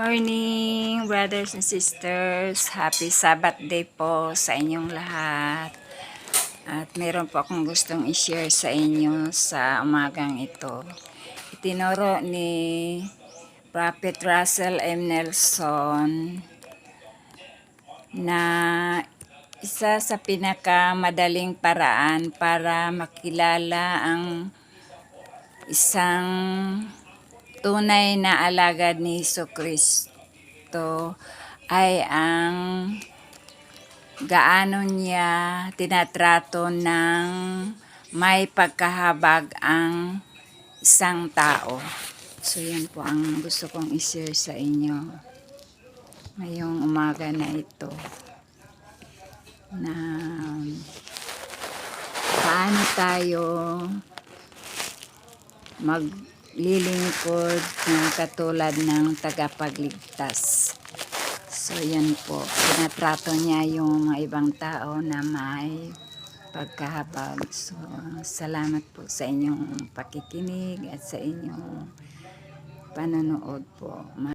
Morning, brothers and sisters. Happy Sabbath day po sa inyong lahat. At meron po akong gustong i-share sa inyo sa umagang ito. Itinuro ni Prophet Russell M. Nelson na isa sa pinakamadaling paraan para makilala ang isang tunay na alagad ni Jesucristo ay ang gaano niya tinatrato ng may pagkahabag ang isang tao. So yan po ang gusto kong i-share sa inyo ngayong umaga na ito, na paano tayo maglilingkod ng katulad ng tagapagligtas. So yan po, tinatrato niya yung mga ibang tao na may pagkahabag. So salamat po sa inyong pakikinig at sa inyong panonood po.